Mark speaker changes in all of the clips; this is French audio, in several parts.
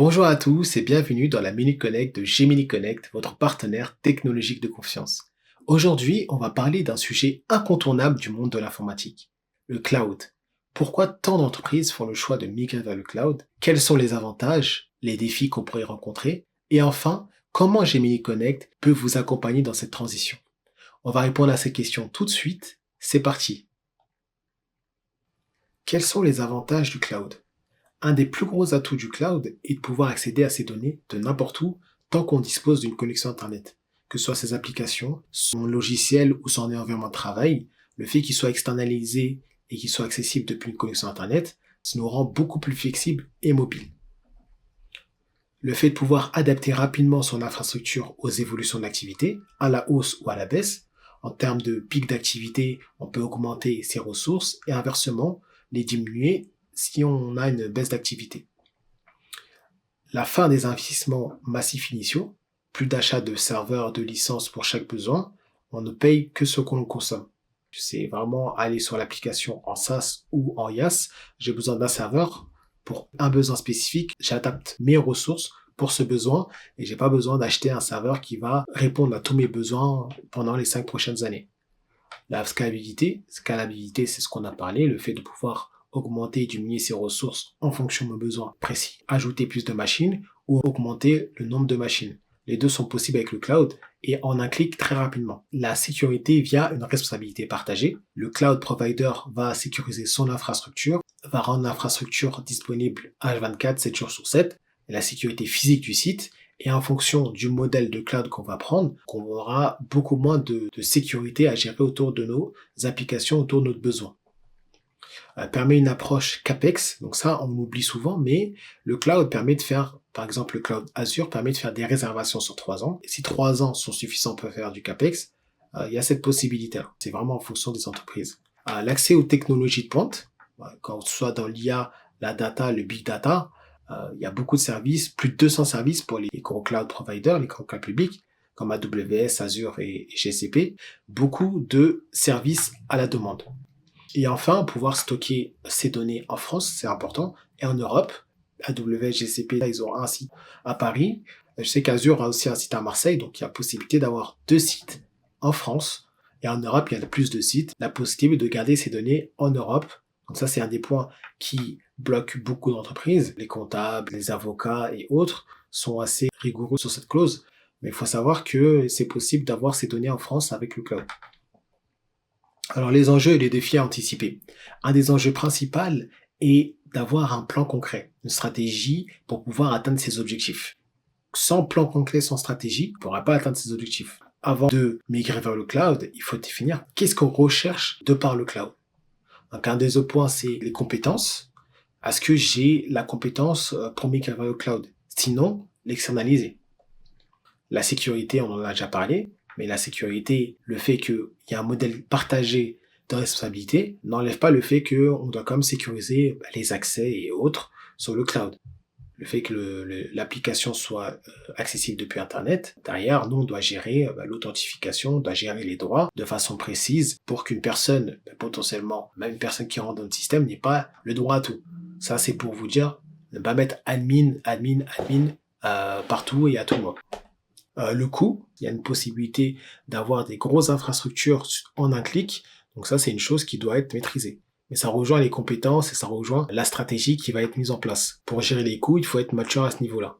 Speaker 1: Bonjour à tous et bienvenue dans la Minute Connect de Gemini Connect, votre partenaire technologique de confiance. Aujourd'hui, on va parler d'un sujet incontournable du monde de l'informatique, le cloud. Pourquoi tant d'entreprises font le choix de migrer vers le cloud? Quels sont les avantages, les défis qu'on pourrait rencontrer? Et enfin, comment Gemini Connect peut vous accompagner dans cette transition? On va répondre à ces questions tout de suite. C'est parti. Quels sont les avantages du cloud? Un des plus gros atouts du cloud est de pouvoir accéder à ces données de n'importe où tant qu'on dispose d'une connexion Internet. Que ce soit ses applications, son logiciel ou son environnement de travail, le fait qu'il soit externalisé et qu'il soit accessible depuis une connexion Internet, ça nous rend beaucoup plus flexibles et mobiles. Le fait de pouvoir adapter rapidement son infrastructure aux évolutions de l'activité, à la hausse ou à la baisse, en termes de pic d'activité, on peut augmenter ses ressources et inversement, les diminuer si on a une baisse d'activité. La fin des investissements massifs initiaux, plus d'achat de serveurs, de licences pour chaque besoin, on ne paye que ce qu'on consomme. C'est vraiment aller sur l'application en SaaS ou en IaaS, j'ai besoin d'un serveur pour un besoin spécifique, j'adapte mes ressources pour ce besoin et j'ai pas besoin d'acheter un serveur qui va répondre à tous mes besoins pendant les 5 prochaines années. La scalabilité, c'est ce qu'on a parlé, le fait de pouvoir augmenter et diminuer ses ressources en fonction de nos besoins précis, ajouter plus de machines ou augmenter le nombre de machines. Les deux sont possibles avec le cloud et en un clic très rapidement. La sécurité via une responsabilité partagée. Le cloud provider va sécuriser son infrastructure, va rendre l'infrastructure disponible H24, 7 jours sur 7, et la sécurité physique du site. Et en fonction du modèle de cloud qu'on va prendre, qu'on aura beaucoup moins de sécurité à gérer autour de nos applications, autour de notre besoin. Permet une approche CAPEX, donc ça on oublie souvent, mais le cloud permet de faire, par exemple le cloud Azure permet de faire des réservations sur 3 ans, et si 3 ans sont suffisants pour faire du CAPEX, il y a cette possibilité-là. C'est vraiment en fonction des entreprises. L'accès aux technologies de pointe, quand ce soit dans l'IA, la data, le big data, il y a beaucoup de services, plus de 200 services pour les gros cloud providers, les gros cloud publics, comme AWS, Azure et GCP, beaucoup de services à la demande. Et enfin, pouvoir stocker ces données en France, c'est important, et en Europe, AWS, GCP, là, ils ont un site à Paris. Je sais qu'Azure a aussi un site à Marseille, donc il y a possibilité d'avoir 2 sites en France. Et en Europe, il y a plus de sites. La possibilité de garder ces données en Europe. Donc ça, c'est un des points qui bloque beaucoup d'entreprises. Les comptables, les avocats et autres sont assez rigoureux sur cette clause. Mais il faut savoir que c'est possible d'avoir ces données en France avec le cloud. Alors les enjeux et les défis à anticiper. Un des enjeux principaux est d'avoir un plan concret, une stratégie pour pouvoir atteindre ses objectifs. Sans plan concret, sans stratégie, on ne pourra pas atteindre ses objectifs. Avant de migrer vers le cloud, il faut définir qu'est-ce qu'on recherche de par le cloud. Donc un des autres points, c'est les compétences. Est-ce que j'ai la compétence pour migrer vers le cloud? Sinon, l'externaliser. La sécurité, on en a déjà parlé, mais la sécurité, le fait qu'il y a un modèle partagé de responsabilité, n'enlève pas le fait qu'on doit quand même sécuriser les accès et autres sur le cloud. Le fait que l'application soit accessible depuis Internet, derrière, nous, on doit gérer l'authentification, on doit gérer les droits de façon précise pour qu'une personne, potentiellement, même une personne qui rentre dans le système, n'ait pas le droit à tout. Ça, c'est pour vous dire, ne pas mettre admin partout et à tout le monde. Le coût, il y a une possibilité d'avoir des grosses infrastructures en un clic, donc ça c'est une chose qui doit être maîtrisée. Mais ça rejoint les compétences et ça rejoint la stratégie qui va être mise en place. Pour gérer les coûts, il faut être mature à ce niveau-là.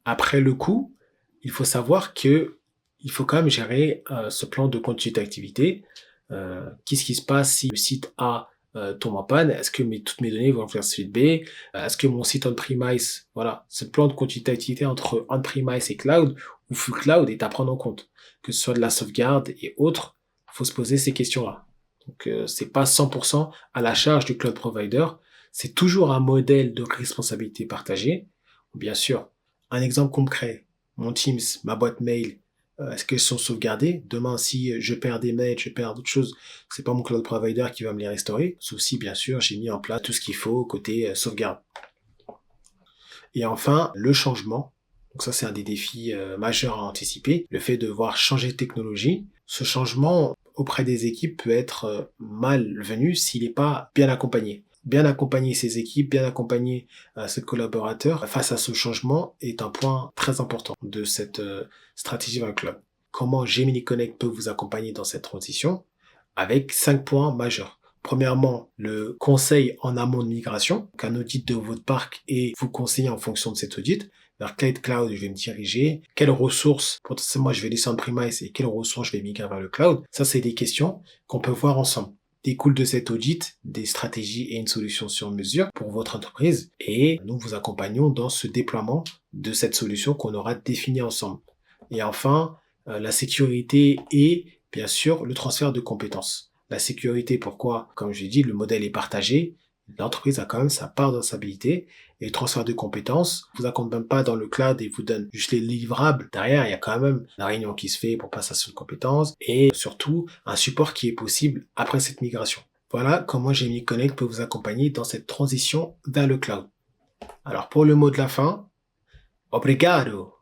Speaker 1: Après le coût, il faut savoir que il faut quand même gérer ce plan de continuité d'activité. Qu'est-ce qui se passe si le site A tombe en panne? Est-ce que toutes mes données vont vers suite B? Est-ce que mon site on-premise, voilà, ce plan de continuité d'activité entre on-premise et cloud ou full cloud est à prendre en compte. Que ce soit de la sauvegarde et autres, faut se poser ces questions-là. Donc c'est pas 100% à la charge du cloud provider, c'est toujours un modèle de responsabilité partagée. Bien sûr, un exemple concret, mon Teams, ma boîte mail, est-ce qu'elles sont sauvegardées? Demain, si je perds des mails, je perds d'autres choses, c'est pas mon cloud provider qui va me les restaurer, sauf si, bien sûr, j'ai mis en place tout ce qu'il faut côté sauvegarde. Et enfin, le changement. Donc ça, c'est un des défis majeurs à anticiper. Le fait de devoir changer de technologie. Ce changement auprès des équipes peut être malvenu s'il n'est pas bien accompagné. bien accompagner ses équipes, bien accompagner ses collaborateurs face à ce changement est un point très important de cette stratégie vers le cloud. Comment Gemini Connect peut vous accompagner dans cette transition? Avec 5 points majeurs. Premièrement, le conseil en amont de migration, qu'un audit de votre parc et vous conseiller en fonction de cet audit. Vers quel cloud je vais me diriger, quelles ressources potentiellement je vais laisser en premise et quelles ressources je vais migrer vers le cloud. Ça, c'est des questions qu'on peut voir ensemble. Découle de cet audit des stratégies et une solution sur mesure pour votre entreprise et nous vous accompagnons dans ce déploiement de cette solution qu'on aura définie ensemble. Et enfin, la sécurité et bien sûr le transfert de compétences. La sécurité, pourquoi? Comme je l'ai dit, le modèle est partagé. L'entreprise a quand même sa part de responsabilité et le transfert de compétences vous accompagne pas dans le cloud et vous donne juste les livrables. Derrière, il y a quand même la réunion qui se fait pour passation de compétences et surtout un support qui est possible après cette migration. Voilà comment Gemini Connect peut vous accompagner dans cette transition vers le cloud. Alors pour le mot de la fin, obrigado!